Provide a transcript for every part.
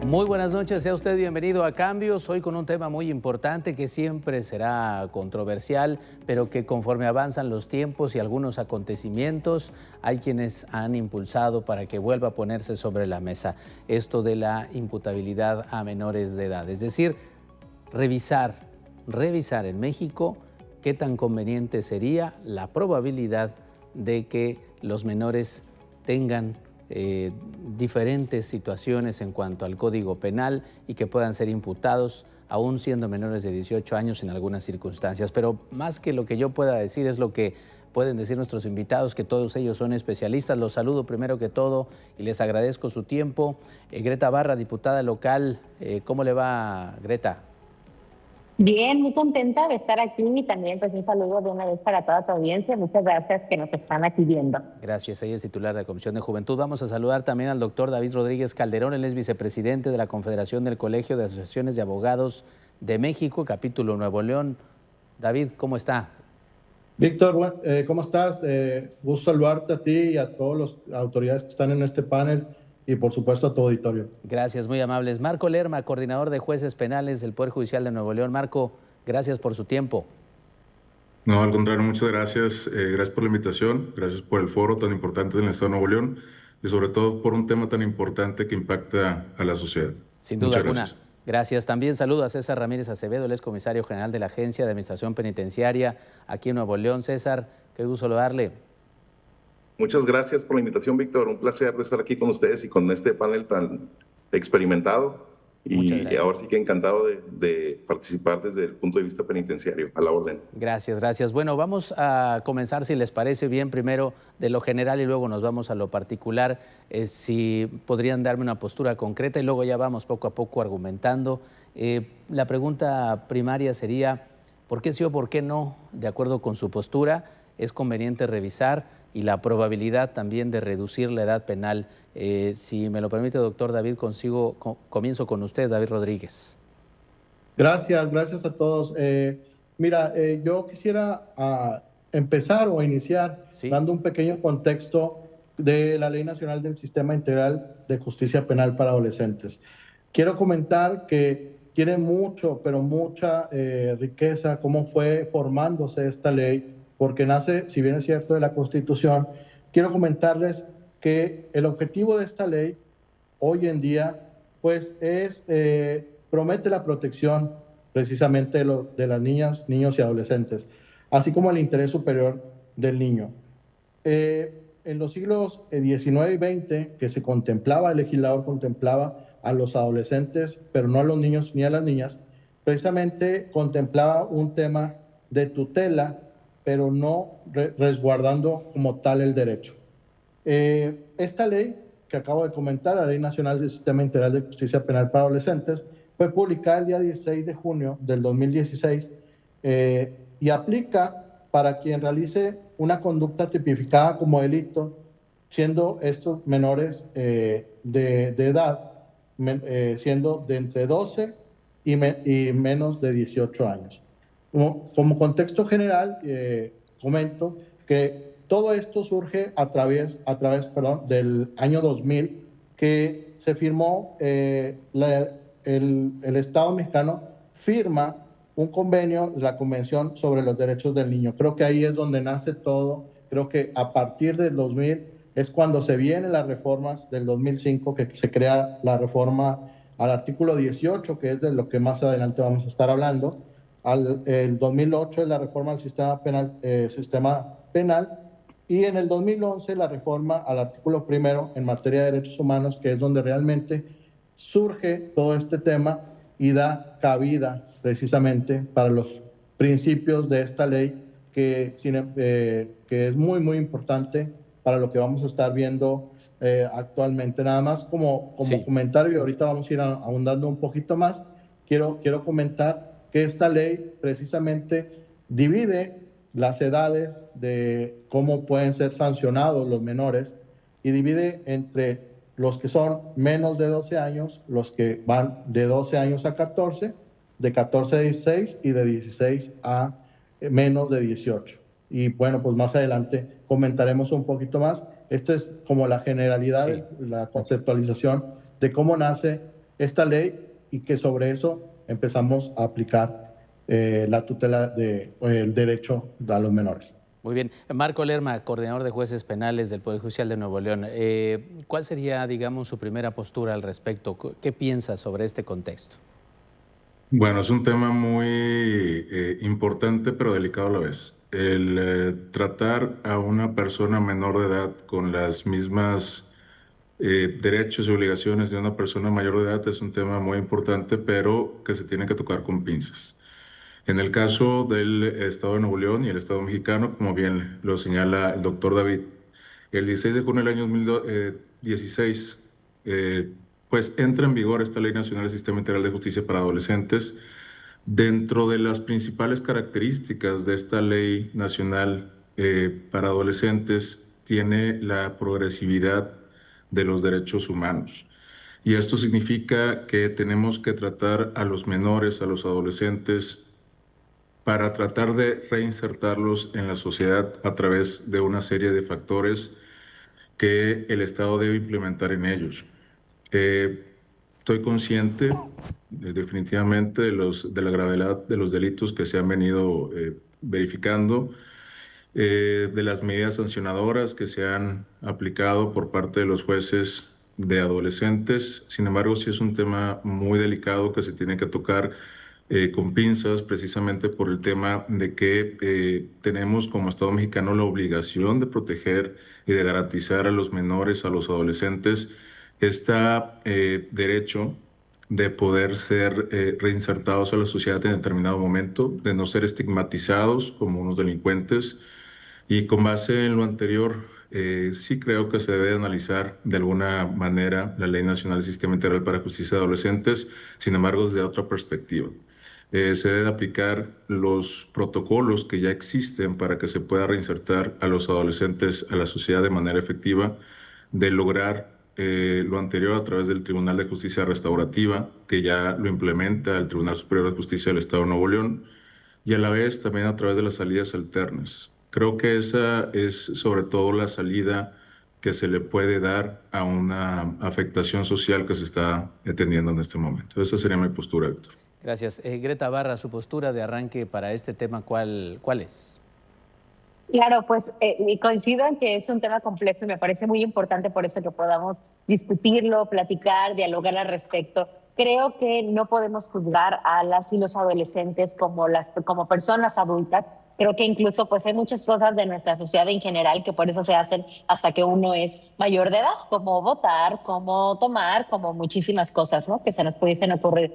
Muy buenas noches, sea usted bienvenido a Cambios. Hoy con un tema muy importante que siempre será controversial, pero que conforme avanzan los tiempos y algunos acontecimientos, hay quienes han impulsado para que vuelva a ponerse sobre la mesa esto de la imputabilidad a menores de edad. Es decir, revisar en México qué tan conveniente sería la probabilidad de que los menores tengan diferentes situaciones en cuanto al Código Penal y que puedan ser imputados aún siendo menores de 18 años en algunas circunstancias. Pero más que lo que yo pueda decir es lo que pueden decir nuestros invitados, que todos ellos son especialistas. Los saludo primero que todo y les agradezco su tiempo. Greta Barra, diputada local, ¿cómo le va, Greta? Bien, muy contenta de estar aquí y también pues un saludo de una vez para toda tu audiencia. Muchas gracias que nos están aquí viendo. Gracias, ella es titular de la Comisión de Juventud. Vamos a saludar también al doctor David Rodríguez Calderón, él es vicepresidente de la Confederación del Colegio de Asociaciones de Abogados de México, capítulo Nuevo León. David, ¿cómo está? Víctor, ¿cómo estás? Gusto saludarte a ti y a todas las autoridades que están en este panel y por supuesto a tu auditorio. Gracias, muy amables. Marco Lerma, coordinador de jueces penales del Poder Judicial de Nuevo León. Marco, gracias por su tiempo. No, al contrario, muchas gracias. Gracias por la invitación, gracias por el foro tan importante en el Estado de Nuevo León y sobre todo por un tema tan importante que impacta a la sociedad. Sin duda alguna. Gracias. Gracias. También saludo a César Ramírez Acevedo, él es comisario general de la Agencia de Administración Penitenciaria aquí en Nuevo León. César, qué gusto saludarle. Muchas gracias por la invitación, Víctor. Un placer de estar aquí con ustedes y con este panel tan experimentado. Y ahora sí que encantado de participar desde el punto de vista penitenciario, a la orden. Gracias, gracias. Bueno, vamos a comenzar, si les parece bien, primero de lo general y luego nos vamos a lo particular. Si podrían darme una postura concreta y luego ya vamos poco a poco argumentando. La pregunta primaria sería, ¿por qué sí o por qué no? De acuerdo con su postura, es conveniente revisar y la probabilidad también de reducir la edad penal. Si me lo permite, doctor David, comienzo con usted, David Rodríguez. Gracias a todos. Mira, yo quisiera empezar o iniciar dando un pequeño contexto de la Ley Nacional del Sistema Integral de Justicia Penal para Adolescentes. Quiero comentar que tiene mucho, pero mucha riqueza cómo fue formándose esta ley, porque nace, si bien es cierto, de la Constitución. Quiero comentarles que el objetivo de esta ley hoy en día pues promete la protección precisamente de las niñas, niños y adolescentes, así como el interés superior del niño. En los siglos XIX y XX, que se contemplaba, el legislador contemplaba a los adolescentes, pero no a los niños ni a las niñas, precisamente contemplaba un tema de tutela, pero no resguardando como tal el derecho. Esta ley que acabo de comentar, la Ley Nacional del Sistema Integral de Justicia Penal para Adolescentes, fue publicada el día 16 de junio del 2016 y aplica para quien realice una conducta tipificada como delito, siendo estos menores de edad, siendo de entre 12 y menos de 18 años. Como contexto general, comento que todo esto surge a través del año 2000, que se firmó, el Estado mexicano firma un convenio de la Convención sobre los Derechos del Niño. Creo que ahí es donde nace todo. Creo que a partir del 2000 es cuando se vienen las reformas del 2005, que se crea la reforma al artículo 18, que es de lo que más adelante vamos a estar hablando. El 2008 es la reforma al sistema penal, y en el 2011 la reforma al artículo 1 en materia de derechos humanos, que es donde realmente surge todo este tema y da cabida precisamente para los principios de esta ley, que es muy, muy importante para lo que vamos a estar viendo actualmente. Nada más como comentario, y ahorita vamos a ir ahondando un poquito más, quiero comentar que esta ley precisamente divide las edades de cómo pueden ser sancionados los menores y divide entre los que son menos de 12 años, los que van de 12 años a 14, de 14 a 16 y de 16 a menos de 18. Y bueno, pues más adelante comentaremos un poquito más. Esta es como la generalidad, la conceptualización de cómo nace esta ley y que sobre eso empezamos a aplicar la tutela del derecho a los menores. Muy bien. Marco Lerma, coordinador de jueces penales del Poder Judicial de Nuevo León. ¿Cuál sería, digamos, su primera postura al respecto? ¿Qué piensa sobre este contexto? Bueno, es un tema muy importante pero delicado a la vez. El tratar a una persona menor de edad con las mismas derechos y obligaciones de una persona mayor de edad es un tema muy importante, pero que se tiene que tocar con pinzas. En el caso del Estado de Nuevo León y el Estado mexicano, como bien lo señala el doctor David, el 16 de junio del año 2016, pues entra en vigor esta Ley Nacional del Sistema Integral de Justicia para Adolescentes. Dentro de las principales características de esta Ley Nacional para Adolescentes tiene la progresividad de los derechos humanos. Y esto significa que tenemos que tratar a los menores, a los adolescentes, para tratar de reinsertarlos en la sociedad a través de una serie de factores que el Estado debe implementar en ellos. Estoy consciente definitivamente de la gravedad de los delitos que se han venido verificando, de las medidas sancionadoras que se han aplicado por parte de los jueces de adolescentes. Sin embargo, sí es un tema muy delicado que se tiene que tocar con pinzas, precisamente por el tema de que tenemos como Estado mexicano la obligación de proteger y de garantizar a los menores, a los adolescentes, derecho de poder ser reinsertados a la sociedad en determinado momento, de no ser estigmatizados como unos delincuentes. Y con base en lo anterior, sí creo que se debe analizar de alguna manera la Ley Nacional del Sistema Integral para Justicia de Adolescentes, sin embargo, desde otra perspectiva. Se deben aplicar los protocolos que ya existen para que se pueda reinsertar a los adolescentes a la sociedad de manera efectiva, de lograr lo anterior a través del Tribunal de Justicia Restaurativa, que ya lo implementa el Tribunal Superior de Justicia del Estado de Nuevo León, y a la vez también a través de las salidas alternas. Creo que esa es sobre todo la salida que se le puede dar a una afectación social que se está teniendo en este momento. Esa sería mi postura, Héctor. Gracias. Greta Barra, su postura de arranque para este tema, ¿cuál es? Claro, pues coincido en que es un tema complejo y me parece muy importante por eso que podamos discutirlo, platicar, dialogar al respecto. Creo que no podemos juzgar a las y los adolescentes como personas adultas. Creo que incluso pues hay muchas cosas de nuestra sociedad en general que por eso se hacen hasta que uno es mayor de edad, como votar, como tomar, como muchísimas cosas, ¿no? Que se nos pudiesen ocurrir.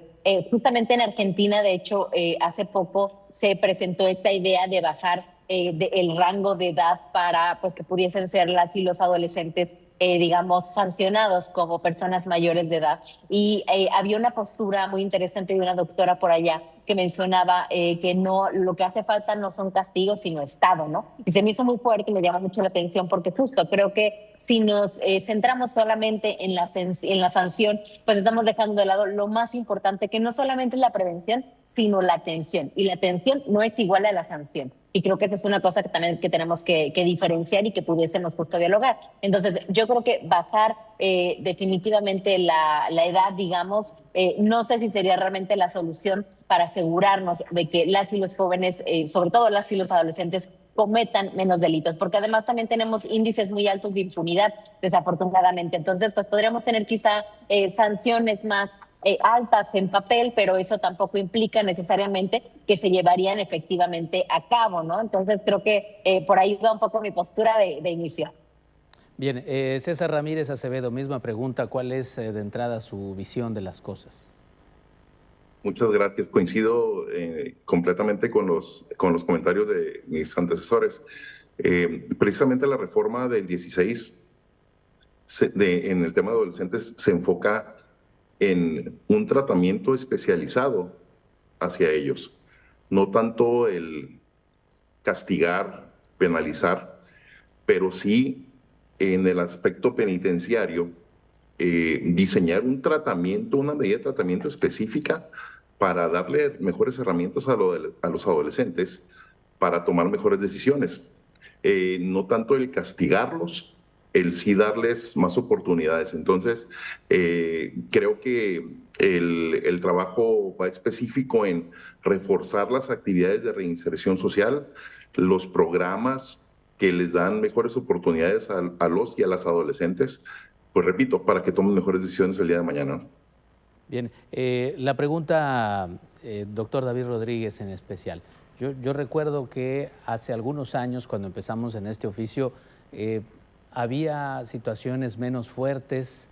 Justamente en Argentina, de hecho, hace poco se presentó esta idea de bajar el rango de edad para pues que pudiesen ser las y los adolescentes digamos sancionados como personas mayores de edad, y había una postura muy interesante de una doctora por allá que mencionaba que no, lo que hace falta no son castigos sino Estado, ¿no? Y se me hizo muy fuerte y me llama mucho la atención porque justo creo que si nos centramos solamente en la sanción, pues estamos dejando de lado lo más importante, que no solamente es la prevención sino la atención, y la atención no es igual a la sanción. Y creo que esa es una cosa que también que tenemos que diferenciar y que pudiésemos justo dialogar. Entonces, yo creo que bajar definitivamente la edad, digamos, no sé si sería realmente la solución para asegurarnos de que las y los jóvenes, sobre todo las y los adolescentes, cometan menos delitos, porque además también tenemos índices muy altos de impunidad, desafortunadamente. Entonces, pues podríamos tener quizá sanciones más altas en papel, pero eso tampoco implica necesariamente que se llevarían efectivamente a cabo, ¿no? Entonces creo que por ahí va un poco mi postura de inicio. Bien, César Ramírez Acevedo, misma pregunta, ¿cuál es de entrada su visión de las cosas? Muchas gracias, coincido completamente con los comentarios de mis antecesores. Precisamente la reforma del 16 en el tema de adolescentes se enfoca en un tratamiento especializado hacia ellos, no tanto el castigar, penalizar, pero sí en el aspecto penitenciario, diseñar un tratamiento, una medida de tratamiento específica para darle mejores herramientas a los adolescentes para tomar mejores decisiones. No tanto el castigarlos, el sí darles más oportunidades. Entonces, creo que el trabajo va específico en reforzar las actividades de reinserción social, los programas que les dan mejores oportunidades a los y a las adolescentes, pues repito, para que tomen mejores decisiones el día de mañana. Bien, la pregunta, doctor David Rodríguez en especial. Yo recuerdo que hace algunos años, cuando empezamos en este oficio, había situaciones menos fuertes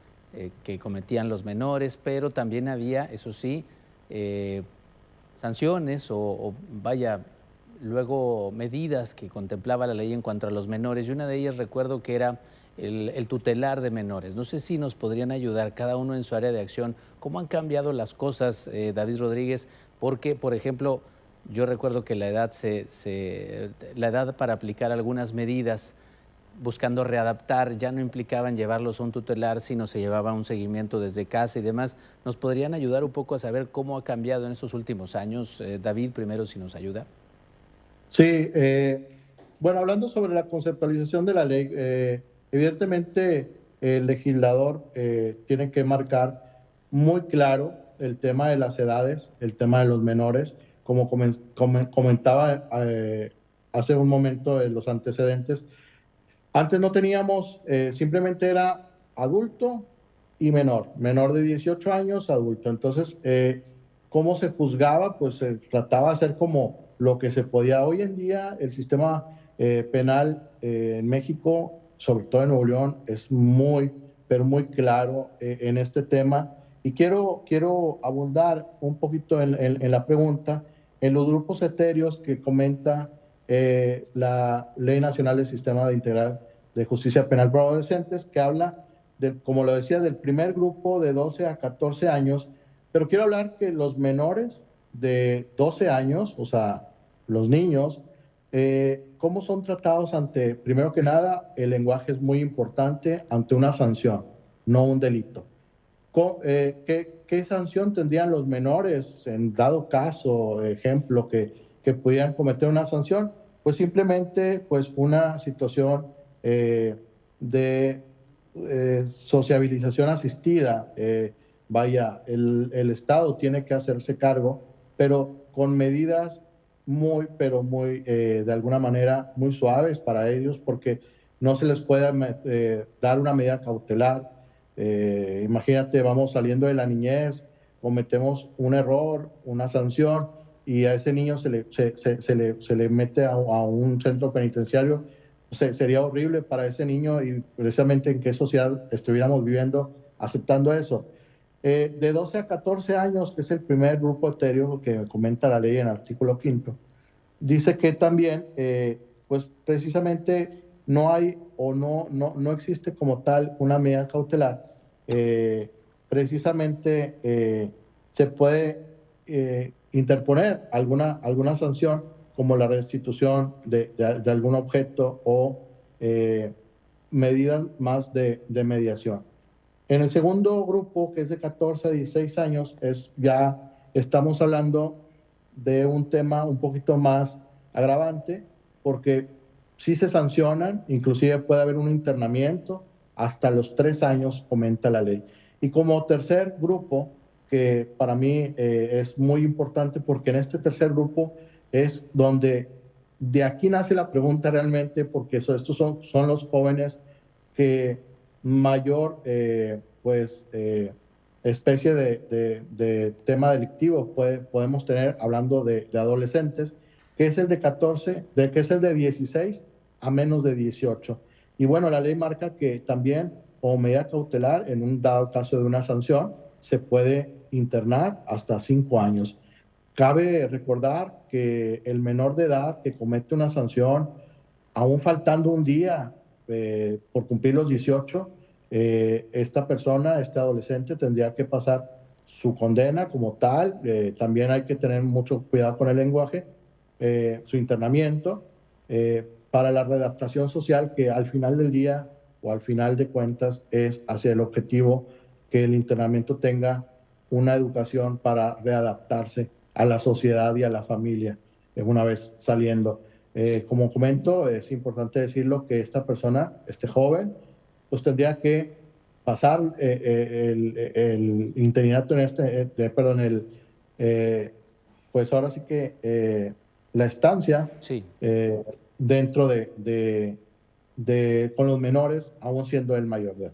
que cometían los menores, pero también había, eso sí, sanciones o vaya, luego medidas que contemplaba la ley en cuanto a los menores, y una de ellas recuerdo que era el tutelar de menores. No sé si nos podrían ayudar cada uno en su área de acción, cómo han cambiado las cosas, David Rodríguez, porque, por ejemplo, yo recuerdo que la edad para aplicar algunas medidas buscando readaptar ya no implicaban llevarlos a un tutelar, sino se llevaba un seguimiento desde casa y demás. ¿Nos podrían ayudar un poco a saber cómo ha cambiado en estos últimos años? David, primero, si nos ayuda. Sí, bueno, hablando sobre la conceptualización de la ley, evidentemente el legislador tiene que marcar muy claro el tema de las edades, el tema de los menores, como comentaba hace un momento en los antecedentes. Antes no teníamos, simplemente era adulto y menor de 18 años, adulto. Entonces, ¿cómo se juzgaba? Pues se trataba de hacer como lo que se podía. Hoy en día el sistema penal en México, sobre todo en Nuevo León, es muy, pero muy claro en este tema. Y quiero abundar un poquito en la pregunta, en los grupos etéreos que comenta la Ley Nacional del Sistema Integral de Justicia Penal para Adolescentes, que habla, como lo decía, del primer grupo de 12 a 14 años, pero quiero hablar que los menores de 12 años, o sea, los niños, ¿cómo son tratados ante, primero que nada, el lenguaje es muy importante, ante una sanción, no un delito? ¿Qué sanción tendrían los menores en dado caso, ejemplo, que pudieran cometer una sanción? Pues simplemente pues una situación de sociabilización asistida. Vaya, el Estado tiene que hacerse cargo, pero con medidas muy, pero muy, de alguna manera, muy suaves para ellos, porque no se les puede dar una medida cautelar. Imagínate, vamos saliendo de la niñez, cometemos un error, una sanción, y a ese niño se le mete a un centro penitenciario. Sería horrible para ese niño, y precisamente en qué sociedad estuviéramos viviendo aceptando eso. De 12 a 14 años, que es el primer grupo etéreo que comenta la ley en el artículo 5º, dice que también, pues precisamente no hay o no existe como tal una medida cautelar. Precisamente se puede interponer alguna sanción, como la restitución de algún objeto o medidas más de mediación. En el segundo grupo, que es de 14 a 16 años, ya estamos hablando de un tema un poquito más agravante, porque sí se sancionan, inclusive puede haber un internamiento hasta los 3 años, comenta la ley. Y como tercer grupo, que para mí es muy importante, porque en este tercer grupo es donde de aquí nace la pregunta realmente, porque estos son los jóvenes que mayor especie de tema delictivo podemos tener, hablando de adolescentes, que es el que es el de 16 a menos de 18. Y bueno, la ley marca que también, como medida cautelar, en un dado caso de una sanción, se puede internar hasta 5 años. Cabe recordar que el menor de edad que comete una sanción, aún faltando un día por cumplir los 18, esta persona, este adolescente, tendría que pasar su condena como tal. También hay que tener mucho cuidado con el lenguaje, su internamiento, para la readaptación social, que al final del día o al final de cuentas es hacia el objetivo que el internamiento tenga una educación para readaptarse a la sociedad y a la familia una vez saliendo. Como comento, es importante decirlo, que esta persona, este joven, pues tendría que pasar el interinato en pues ahora sí que la estancia sí. Dentro con los menores, aún siendo el mayor de edad.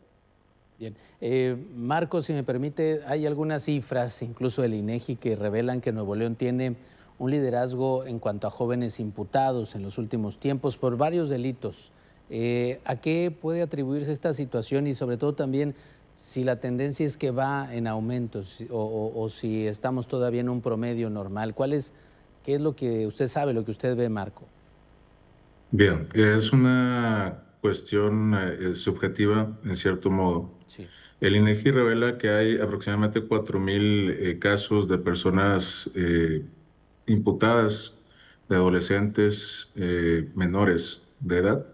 Bien. Marco, si me permite, hay algunas cifras, incluso del INEGI, que revelan que Nuevo León tiene un liderazgo en cuanto a jóvenes imputados en los últimos tiempos por varios delitos. ¿A qué puede atribuirse esta situación y sobre todo también si la tendencia es que va en aumento o si estamos todavía en un promedio normal? ¿Qué es lo que usted sabe, lo que usted ve, Marco? Bien, es una cuestión subjetiva en cierto modo. Sí. El INEGI revela que hay aproximadamente 4,000 casos de personas imputadas, de adolescentes menores de edad,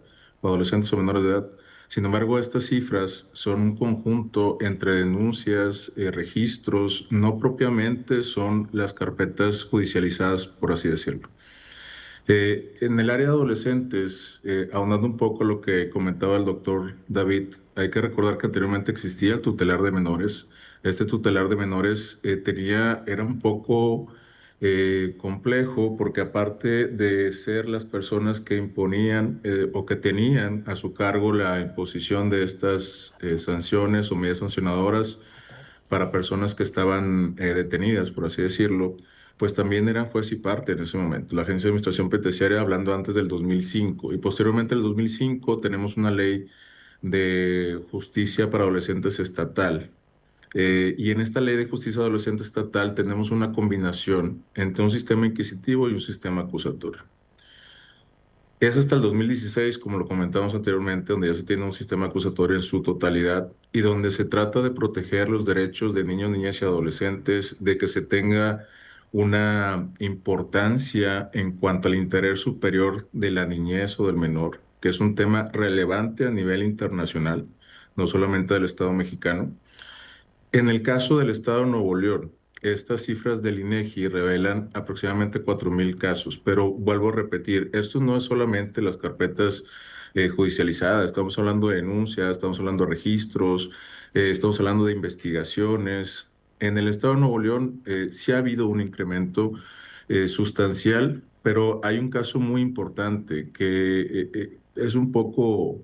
o adolescentes o menores de edad. Sin embargo, estas cifras son un conjunto entre denuncias, registros, no propiamente son las carpetas judicializadas, por así decirlo. En el área de adolescentes, aunando un poco lo que comentaba el doctor David, hay que recordar que anteriormente existía el tutelar de menores. Este tutelar de menores era un poco complejo porque aparte de ser las personas que imponían o que tenían a su cargo la imposición de estas sanciones o medidas sancionadoras para personas que estaban detenidas, por así decirlo, pues también eran juez y parte en ese momento. La Agencia de Administración Penitenciaria, hablando antes del 2005, y posteriormente del 2005 tenemos una ley de justicia para adolescentes estatal. Y en esta ley de justicia adolescente estatal tenemos una combinación entre un sistema inquisitivo y un sistema acusatorio. Es hasta el 2016, como lo comentamos anteriormente, donde ya se tiene un sistema acusatorio en su totalidad y donde se trata de proteger los derechos de niños, niñas y adolescentes, de que se tenga una importancia en cuanto al interés superior de la niñez o del menor, que es un tema relevante a nivel internacional, no solamente del Estado mexicano. En el caso del Estado de Nuevo León, estas cifras del INEGI revelan aproximadamente 4,000 casos, pero vuelvo a repetir, esto no es solamente las carpetas judicializadas, estamos hablando de denuncias, estamos hablando de registros, estamos hablando de investigaciones. En el Estado de Nuevo León sí ha habido un incremento sustancial, pero hay un caso muy importante que es un poco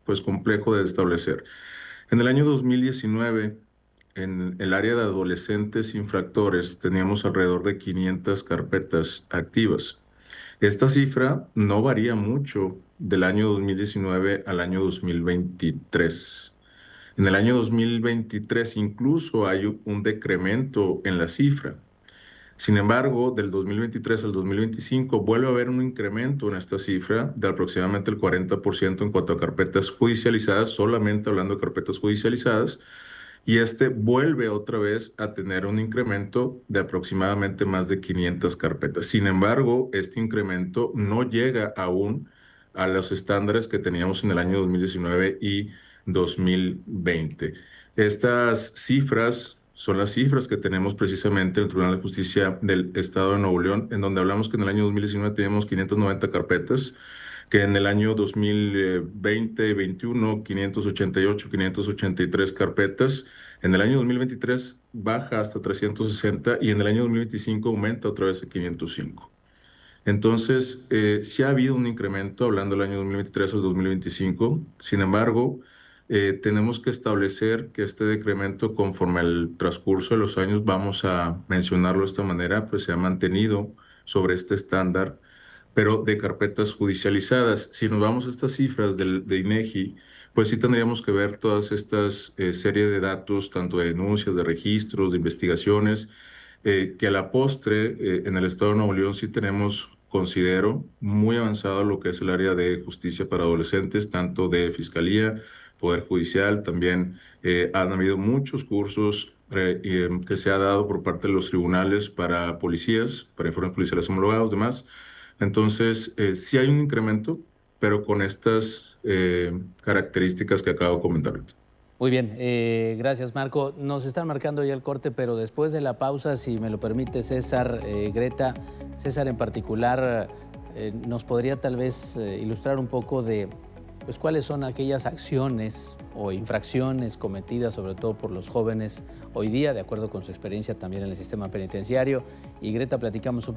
pues complejo de establecer. En el año 2019, en el área de adolescentes infractores, teníamos alrededor de 500 carpetas activas. Esta cifra no varía mucho del año 2019 al año 2023. En el año 2023 incluso hay un decremento en la cifra. Sin embargo, del 2023 al 2025 vuelve a haber un incremento en esta cifra de aproximadamente el 40% en cuanto a carpetas judicializadas, solamente hablando de carpetas judicializadas, y este vuelve otra vez a tener un incremento de aproximadamente más de 500 carpetas. Sin embargo, este incremento no llega aún a los estándares que teníamos en el año 2019 y 2020. Estas cifras son las cifras que tenemos precisamente en el Tribunal de Justicia del Estado de Nuevo León, en donde hablamos que en el año 2019 teníamos 590 carpetas, que en el año 2020 y 2021, 588, 583 carpetas. En el año 2023 baja hasta 360 y en el año 2025 aumenta otra vez a 505. Entonces, sí ha habido un incremento hablando del año 2023 al 2025. Sin embargo, tenemos que establecer que este decremento, conforme al transcurso de los años, vamos a mencionarlo de esta manera, pues se ha mantenido sobre este estándar, pero de carpetas judicializadas. Si nos vamos a estas cifras de INEGI, pues sí tendríamos que ver todas estas serie de datos, tanto de denuncias, de registros, de investigaciones, que a la postre en el Estado de Nuevo León sí tenemos, considero, muy avanzado lo que es el área de justicia para adolescentes, tanto de Fiscalía, Poder Judicial, también han habido muchos cursos que se ha dado por parte de los tribunales para policías, para informes policiales homologados, demás. Entonces, sí hay un incremento, pero con estas características que acabo de comentar. Muy bien, gracias Marco. Nos están marcando ya el corte, pero después de la pausa, si me lo permite César, Greta, César en particular, nos podría tal vez ilustrar un poco de pues cuáles son aquellas acciones o infracciones cometidas sobre todo por los jóvenes hoy día, de acuerdo con su experiencia también en el sistema penitenciario. Y Greta, platicamos un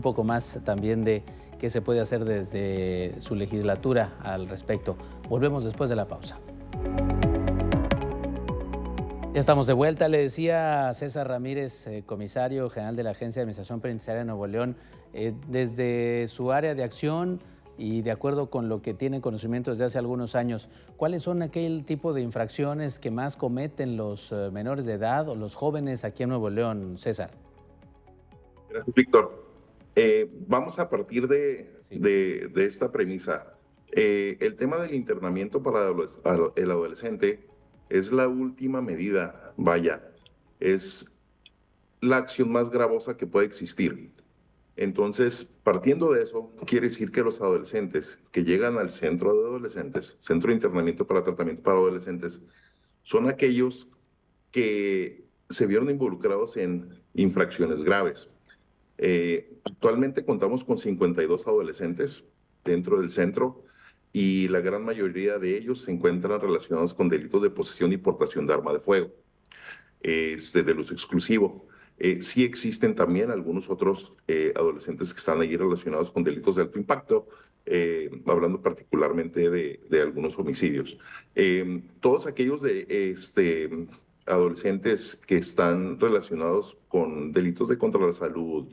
poco más también de qué se puede hacer desde su legislatura al respecto. Volvemos después de la pausa. Ya estamos de vuelta. Le decía a César Ramírez, comisario general de la Agencia de Administración Penitenciaria de Nuevo León, desde su área de acción y de acuerdo con lo que tiene conocimiento desde hace algunos años, ¿cuáles son aquel tipo de infracciones que más cometen los menores de edad o los jóvenes aquí en Nuevo León, César? Gracias, Víctor. Vamos a partir de esta premisa. El tema del internamiento para el adolescente es la última medida, vaya, es la acción más gravosa que puede existir. Entonces, partiendo de eso, quiere decir que los adolescentes que llegan al centro de adolescentes, centro de internamiento para tratamiento para adolescentes, son aquellos que se vieron involucrados en infracciones graves. Actualmente contamos con 52 adolescentes dentro del centro y la gran mayoría de ellos se encuentran relacionados con delitos de posesión y portación de arma de fuego, del uso exclusivo. Sí existen también algunos otros adolescentes que están allí relacionados con delitos de alto impacto, hablando particularmente de algunos homicidios. Todos aquellos adolescentes que están relacionados con delitos de contra la salud,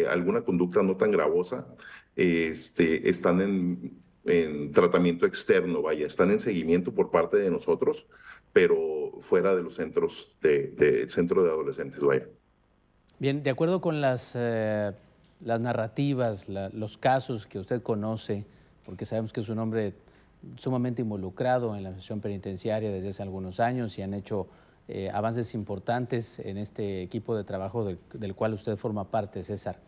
alguna conducta no tan gravosa, están en tratamiento externo, vaya, están en seguimiento por parte de nosotros, pero fuera de los centros centro de adolescentes, vaya. Bien, de acuerdo con las narrativas, los casos que usted conoce, porque sabemos que es un hombre sumamente involucrado en la administración penitenciaria desde hace algunos años y han hecho avances importantes en este equipo de trabajo del cual usted forma parte, César.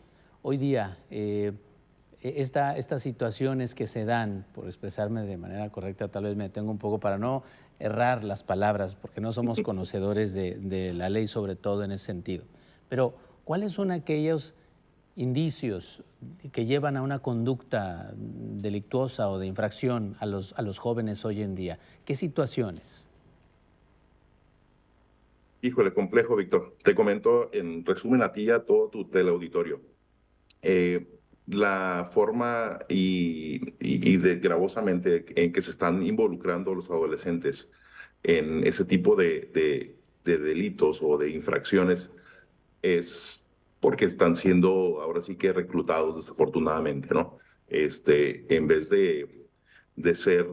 Hoy día, estas situaciones que se dan, por expresarme de manera correcta, tal vez me detengo un poco para no errar las palabras, porque no somos conocedores de la ley, sobre todo en ese sentido. Pero, ¿cuáles son aquellos indicios que llevan a una conducta delictuosa o de infracción a los jóvenes hoy en día? ¿Qué situaciones? Híjole, complejo, Víctor. Te comento en resumen a ti y a todo tu teleauditorio. La forma y gravosamente en que se están involucrando los adolescentes en ese tipo de delitos o de infracciones es porque están siendo ahora sí que reclutados desafortunadamente, ¿no? En vez de ser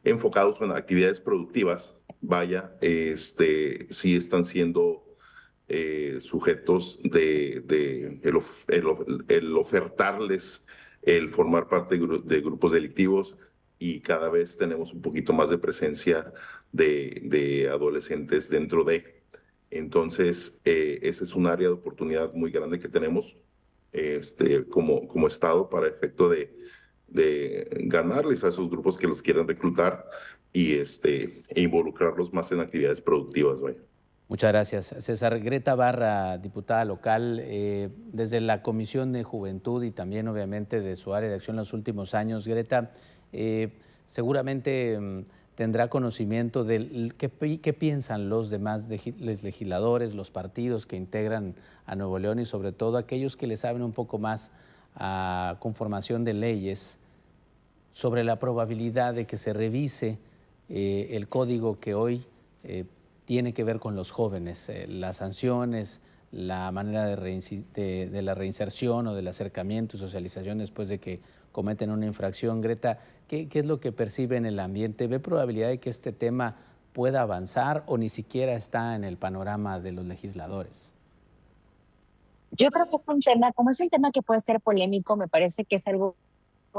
enfocados en actividades productivas, vaya, sí están siendo sujetos de el ofertarles el formar parte de grupos delictivos y cada vez tenemos un poquito más de presencia de adolescentes dentro de. Entonces, ese es un área de oportunidad muy grande que tenemos como Estado para efecto de ganarles a esos grupos que los quieren reclutar y e involucrarlos más en actividades productivas, vaya. Muchas gracias. César, Greta Barra, diputada local, desde la Comisión de Juventud y también obviamente de su área de acción en los últimos años, Greta, seguramente tendrá conocimiento de qué piensan los demás legisladores, los partidos que integran a Nuevo León y sobre todo aquellos que le saben un poco más a conformación de leyes sobre la probabilidad de que se revise el código que hoy tiene que ver con los jóvenes, las sanciones, la manera de la reinserción o del acercamiento y socialización después de que cometen una infracción. Greta, ¿qué es lo que percibe en el ambiente? ¿Ve probabilidad de que este tema pueda avanzar o ni siquiera está en el panorama de los legisladores? Yo creo que es un tema, como es un tema que puede ser polémico, me parece que es algo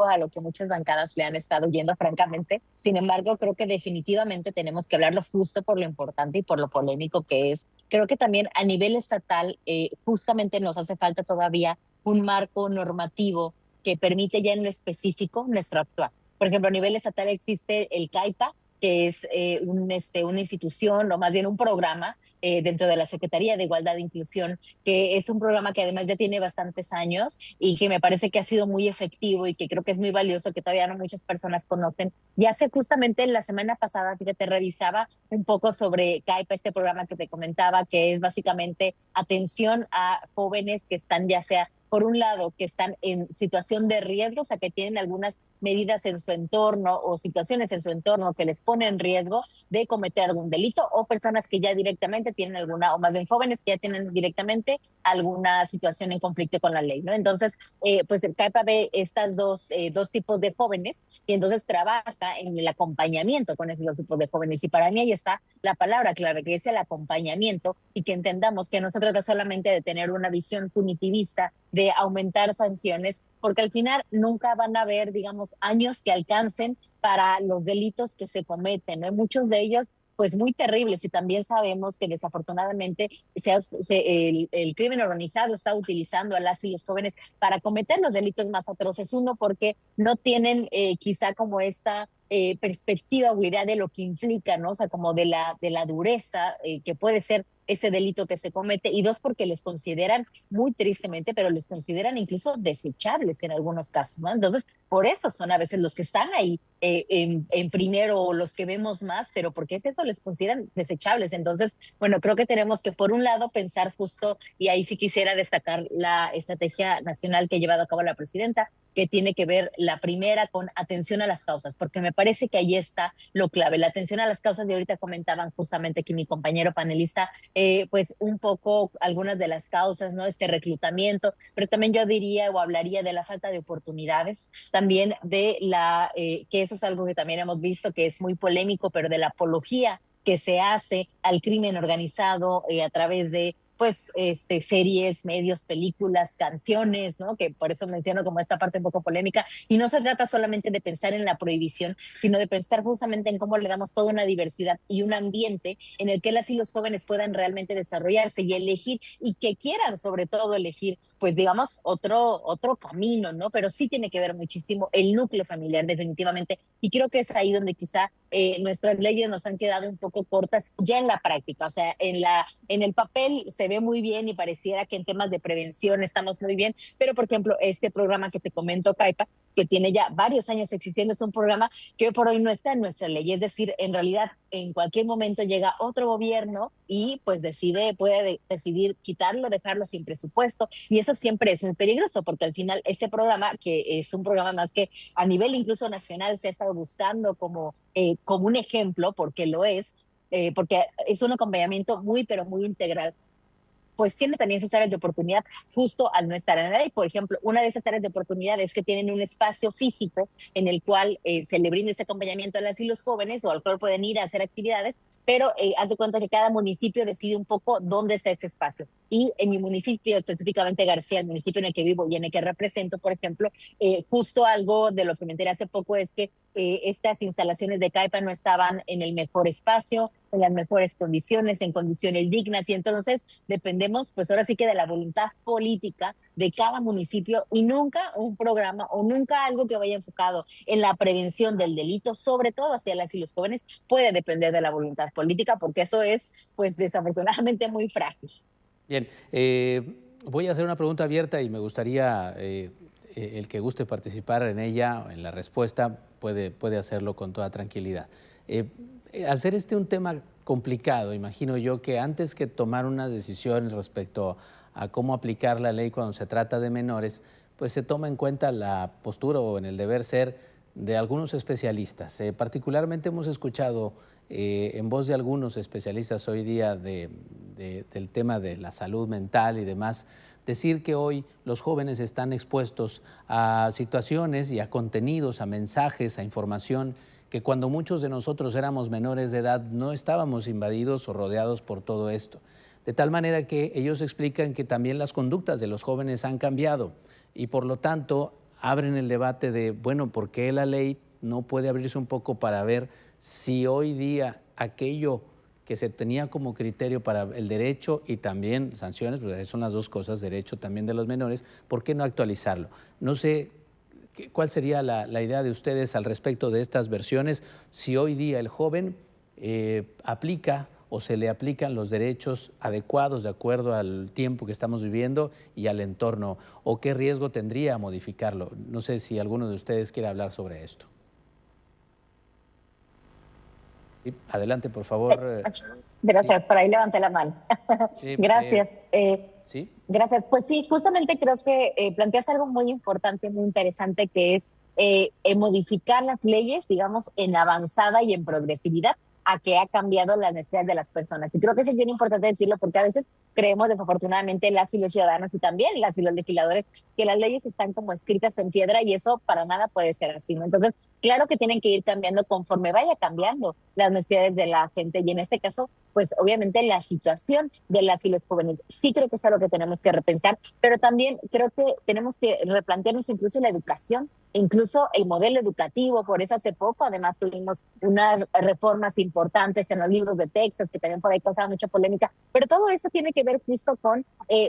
a lo que muchas bancadas le han estado yendo, francamente. Sin embargo, creo que definitivamente tenemos que hablarlo justo por lo importante y por lo polémico que es. Creo que también a nivel estatal, justamente nos hace falta todavía un marco normativo que permite ya en lo específico nuestro actuar. Por ejemplo, a nivel estatal existe el CAIPA, que es una institución, o más bien un programa dentro de la Secretaría de Igualdad e Inclusión, que es un programa que además ya tiene bastantes años y que me parece que ha sido muy efectivo y que creo que es muy valioso, que todavía no muchas personas conocen. Y hace justamente la semana pasada, fíjate, revisaba un poco sobre CAIPA, este programa que te comentaba, que es básicamente atención a jóvenes que están ya sea, por un lado, que están en situación de riesgo, o sea, que tienen algunas medidas en su entorno o situaciones en su entorno que les ponen en riesgo de cometer algún delito, o personas que ya directamente tienen alguna, o más bien jóvenes que ya tienen directamente alguna situación en conflicto con la ley, ¿no? Entonces, pues el CAIPA ve estas dos tipos de jóvenes y entonces trabaja en el acompañamiento con esos dos tipos de jóvenes. Y para mí ahí está la palabra clave, que es el acompañamiento, y que entendamos que no se trata solamente de tener una visión punitivista, de aumentar sanciones, porque al final nunca van a haber, digamos, años que alcancen para los delitos que se cometen, ¿no? Y muchos de ellos pues muy terribles, y también sabemos que desafortunadamente el crimen organizado está utilizando a las y los jóvenes para cometer los delitos más atroces. Uno, porque no tienen quizá como esta perspectiva o idea de lo que implica, ¿no? O sea, como de la dureza que puede ser ese delito que se comete, y dos, porque les consideran, muy tristemente, pero les consideran incluso desechables en algunos casos, ¿no? Entonces, por eso son a veces los que están ahí en primero, o los que vemos más, pero porque es eso, les consideran desechables. Entonces, bueno, creo que tenemos que, por un lado, pensar justo, y ahí sí quisiera destacar la estrategia nacional que ha llevado a cabo la presidenta, que tiene que ver la primera con atención a las causas, porque me parece que ahí está lo clave, la atención a las causas. De ahorita comentaban justamente que mi compañero panelista, pues un poco algunas de las causas, ¿no? Este reclutamiento, pero también yo diría o hablaría de la falta de oportunidades, también de que eso es algo que también hemos visto que es muy polémico, pero de la apología que se hace al crimen organizado a través de pues series, medios, películas, canciones, ¿no? Que por eso menciono como esta parte un poco polémica. Y no se trata solamente de pensar en la prohibición, sino de pensar justamente en cómo le damos toda una diversidad y un ambiente en el que las y los jóvenes puedan realmente desarrollarse y elegir, y que quieran sobre todo elegir, pues digamos, otro camino, ¿no? Pero sí tiene que ver muchísimo el núcleo familiar, definitivamente. Y creo que es ahí donde quizá nuestras leyes nos han quedado un poco cortas ya en la práctica. O sea, en el papel se ve muy bien y pareciera que en temas de prevención estamos muy bien, pero por ejemplo, este programa que te comento, CAIPA, que tiene ya varios años existiendo, es un programa que hoy por hoy no está en nuestra ley. Es decir, en realidad, en cualquier momento llega otro gobierno y pues puede decidir quitarlo, dejarlo sin presupuesto, y eso siempre es muy peligroso, porque al final este programa, que es un programa más que a nivel incluso nacional se ha estado buscando como un ejemplo, porque lo es, porque es un acompañamiento muy, pero muy integral, pues tiene también sus áreas de oportunidad justo al no estar en la ley. Por ejemplo, una de esas áreas de oportunidad es que tienen un espacio físico en el cual se le brinda este acompañamiento a las y los jóvenes, o al cual pueden ir a hacer actividades, pero haz de cuenta que cada municipio decide un poco dónde está ese espacio. Y en mi municipio, específicamente García, el municipio en el que vivo y en el que represento, por ejemplo, justo algo de lo que me enteré hace poco es que estas instalaciones de CAIPA no estaban en el mejor espacio, en las mejores condiciones, en condiciones dignas, y entonces dependemos, pues ahora sí que de la voluntad política de cada municipio, y nunca un programa o nunca algo que vaya enfocado en la prevención del delito, sobre todo hacia las y los jóvenes, puede depender de la voluntad política, porque eso es, pues desafortunadamente, muy frágil. Bien, voy a hacer una pregunta abierta y me gustaría, el que guste participar en ella, en la respuesta, puede hacerlo con toda tranquilidad. Al ser un tema complicado, imagino yo que antes que tomar unas decisiones respecto a cómo aplicar la ley cuando se trata de menores, pues se toma en cuenta la postura o en el deber ser de algunos especialistas. Particularmente hemos escuchado en voz de algunos especialistas hoy día del tema de la salud mental y demás, decir que hoy los jóvenes están expuestos a situaciones y a contenidos, a mensajes, a información que cuando muchos de nosotros éramos menores de edad no estábamos invadidos o rodeados por todo esto. De tal manera que ellos explican que también las conductas de los jóvenes han cambiado y por lo tanto abren el debate de, bueno, ¿por qué la ley no puede abrirse un poco para ver si hoy día aquello que se tenía como criterio para el derecho y también sanciones, pues son las dos cosas, derecho también de los menores, ¿por qué no actualizarlo? No sé ¿Cuál sería la idea de ustedes al respecto de estas versiones? Si hoy día el joven aplica o se le aplican los derechos adecuados de acuerdo al tiempo que estamos viviendo y al entorno, o qué riesgo tendría modificarlo. No sé si alguno de ustedes quiere hablar sobre esto. Sí, adelante, por favor. Gracias, Sí. por ahí levanté la mano. Gracias. Sí. Gracias. Pues sí, justamente creo que planteas algo muy importante, muy interesante, que es modificar las leyes, digamos, en avanzada y en progresividad a que ha cambiado las necesidades de las personas. Y creo que eso es bien importante decirlo porque a veces creemos desafortunadamente las y los ciudadanos y también las y los legisladores que las leyes están como escritas en piedra y eso para nada puede ser así, ¿no? Entonces, claro que tienen que ir cambiando conforme vaya cambiando las necesidades de la gente y en este caso, pues obviamente la situación de las y los jóvenes. Sí creo que es algo que tenemos que repensar, pero también creo que tenemos que replantearnos incluso la educación, incluso el modelo educativo. Por eso hace poco además tuvimos unas reformas importantes en los libros de textos que también por ahí causaba mucha polémica, pero todo eso tiene que ver justo con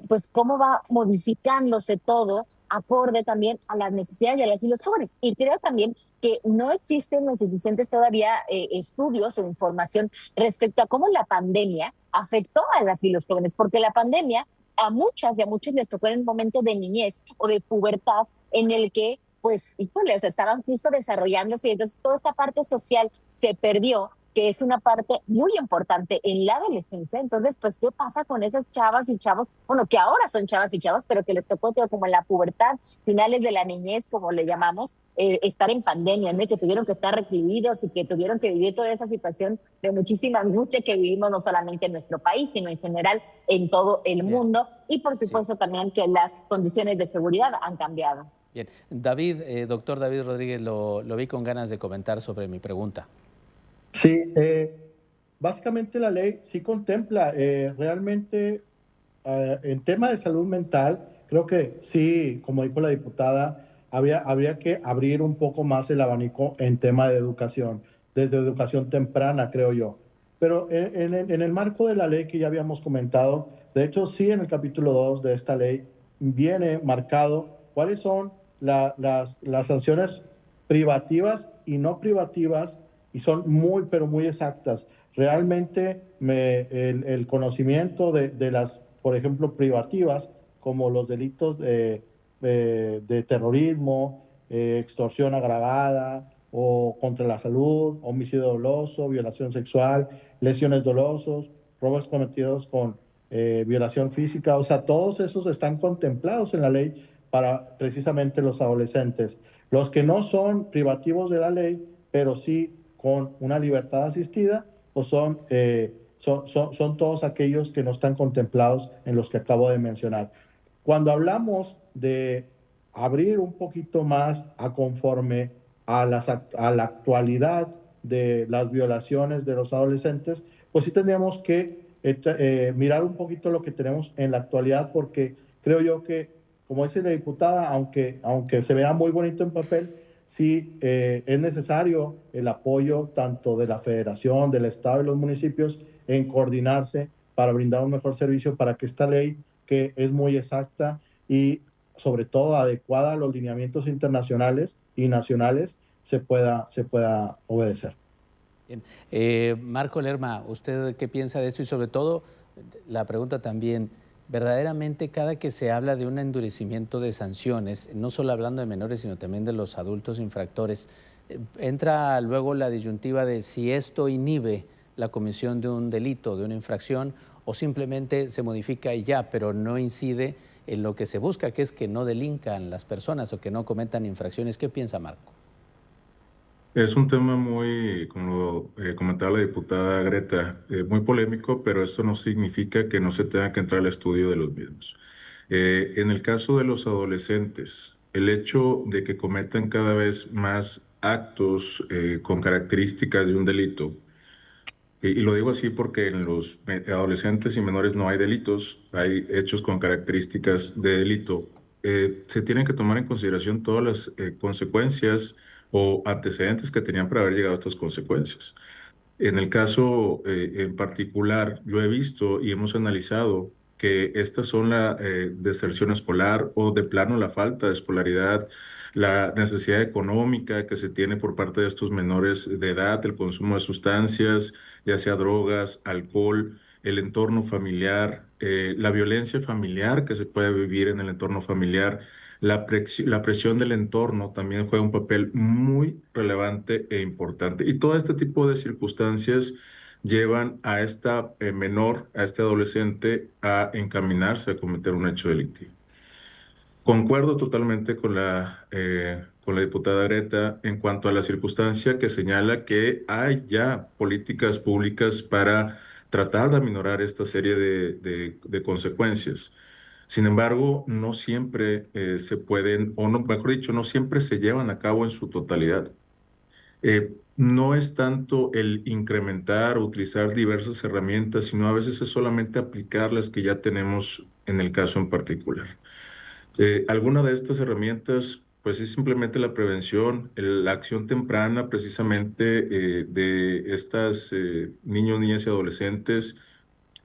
pues cómo va modificándose todo acorde también a las necesidades de las y los jóvenes. Y creo también que no existen los suficientes todavía estudios o información respecto a cómo la pandemia afectó a las y los jóvenes, porque la pandemia a muchas y a muchos les tocó en el momento de niñez o de pubertad en el que pues, híjole, o sea, estaban justo desarrollándose y entonces toda esta parte social se perdió, que es una parte muy importante en la adolescencia. Entonces, pues, ¿qué pasa con esas chavas y chavos? Bueno, que ahora son chavas y chavos, pero que les tocó como en la pubertad, finales de la niñez, como le llamamos, estar en pandemia, ¿no? Y que tuvieron que estar recluidos y que tuvieron que vivir toda esa situación de muchísima angustia que vivimos no solamente en nuestro país, sino en general en todo el mundo. Y por supuesto también que las condiciones de seguridad han cambiado. Bien, David, doctor David Rodríguez, lo vi con ganas de comentar sobre mi pregunta. Sí, básicamente la ley sí contempla realmente en tema de salud mental, creo que sí, como dijo la diputada, habría que abrir un poco más el abanico en tema de educación, desde educación temprana, creo yo. Pero en el marco de la ley que ya habíamos comentado, de hecho sí en el capítulo 2 de esta ley viene marcado cuáles son las sanciones privativas y no privativas y son muy, pero muy exactas. Realmente el conocimiento de las, por ejemplo, privativas, como los delitos de terrorismo, extorsión agravada o contra la salud, homicidio doloso, violación sexual, lesiones dolosos, robos cometidos con violación física, o sea, todos esos están contemplados en la ley para precisamente los adolescentes. Los que no son privativos de la ley, pero sí con una libertad asistida, pues son todos aquellos que no están contemplados en los que acabo de mencionar. Cuando hablamos de abrir un poquito más a conforme a la actualidad de las violaciones de los adolescentes, pues sí tendríamos que mirar un poquito lo que tenemos en la actualidad, porque creo yo que, como dice la diputada, aunque se vea muy bonito en papel, sí es necesario el apoyo tanto de la Federación, del Estado y los municipios en coordinarse para brindar un mejor servicio para que esta ley, que es muy exacta y sobre todo adecuada a los lineamientos internacionales y nacionales, se pueda obedecer. Bien. Marco Lerma, ¿usted qué piensa de esto? Y sobre todo, la pregunta también, verdaderamente cada que se habla de un endurecimiento de sanciones, no solo hablando de menores, sino también de los adultos infractores, entra luego la disyuntiva de si esto inhibe la comisión de un delito, de una infracción, o simplemente se modifica y ya, pero no incide en lo que se busca, que es que no delincan las personas o que no cometan infracciones. ¿Qué piensa Marco? Es un tema muy, como comentaba la diputada Greta, muy polémico, pero esto no significa que no se tenga que entrar al estudio de los mismos. En el caso de los adolescentes, el hecho de que cometan cada vez más actos con características de un delito, y lo digo así porque en los adolescentes y menores no hay delitos, hay hechos con características de delito. Se tienen que tomar en consideración todas las consecuencias o antecedentes que tenían para haber llegado a estas consecuencias. En el caso en particular, yo he visto y hemos analizado que estas son la deserción escolar o de plano la falta de escolaridad, la necesidad económica que se tiene por parte de estos menores de edad, el consumo de sustancias, ya sea drogas, alcohol, el entorno familiar, la violencia familiar que se puede vivir en el entorno familiar, la presión del entorno también juega un papel muy relevante e importante. Y todo este tipo de circunstancias llevan a esta menor, a este adolescente, a encaminarse a cometer un hecho delictivo. Concuerdo totalmente con la diputada Greta en cuanto a la circunstancia que señala que hay ya políticas públicas para tratar de aminorar esta serie de consecuencias. Sin embargo, no siempre se pueden, o no, mejor dicho, no siempre se llevan a cabo en su totalidad. No es tanto el incrementar o utilizar diversas herramientas, sino a veces es solamente aplicar las que ya tenemos en el caso en particular. Alguna de estas herramientas, pues es simplemente la prevención, la acción temprana precisamente de estas niños, niñas y adolescentes,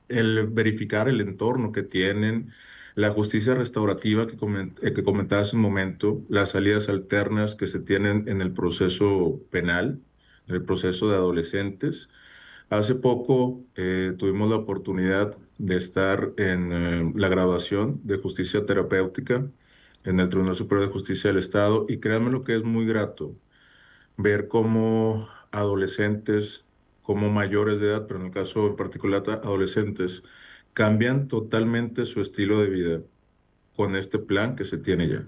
el verificar el entorno que tienen, la justicia restaurativa que comentaba hace un momento, las salidas alternas que se tienen en el proceso penal, en el proceso de adolescentes. Hace poco tuvimos la oportunidad de estar en la graduación de justicia terapéutica en el Tribunal Superior de Justicia del Estado y créanme lo que es muy grato ver cómo adolescentes, como mayores de edad, pero en el caso en particular adolescentes, cambian totalmente su estilo de vida con este plan que se tiene ya.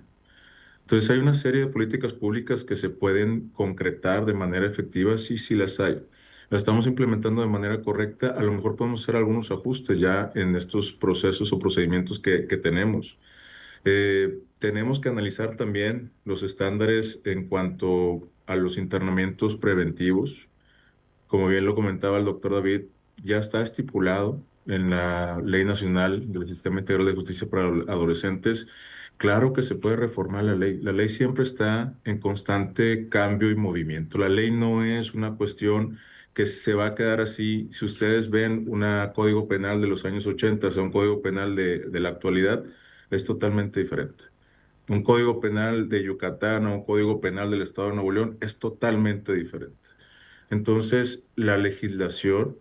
Entonces hay una serie de políticas públicas que se pueden concretar de manera efectiva, sí, sí las hay. La estamos implementando de manera correcta, a lo mejor podemos hacer algunos ajustes ya en estos procesos o procedimientos que tenemos. Tenemos que analizar también los estándares en cuanto a los internamientos preventivos. Como bien lo comentaba el doctor David, ya está estipulado en la Ley Nacional del Sistema Integral de Justicia para Adolescentes. Claro que se puede reformar la ley. La ley siempre está en constante cambio y movimiento. La ley no es una cuestión que se va a quedar así. Si ustedes ven un código penal de los años 80 a un código penal de la actualidad, es totalmente diferente. Un código penal de Yucatán o un código penal del Estado de Nuevo León es totalmente diferente. Entonces, la legislación,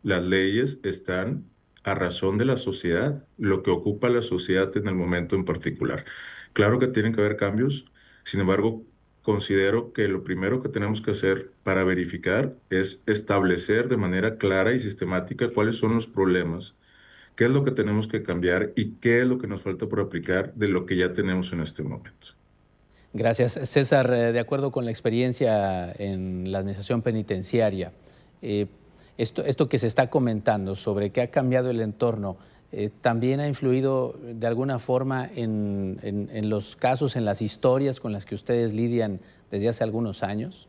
las leyes están a razón de la sociedad, lo que ocupa la sociedad en el momento en particular. Claro que tienen que haber cambios, sin embargo, considero que lo primero que tenemos que hacer para verificar es establecer de manera clara y sistemática cuáles son los problemas, qué es lo que tenemos que cambiar y qué es lo que nos falta por aplicar de lo que ya tenemos en este momento. Gracias. César, de acuerdo con la experiencia en la administración penitenciaria, esto que se está comentando sobre que ha cambiado el entorno, ¿también ha influido de alguna forma en los casos, en las historias con las que ustedes lidian desde hace algunos años?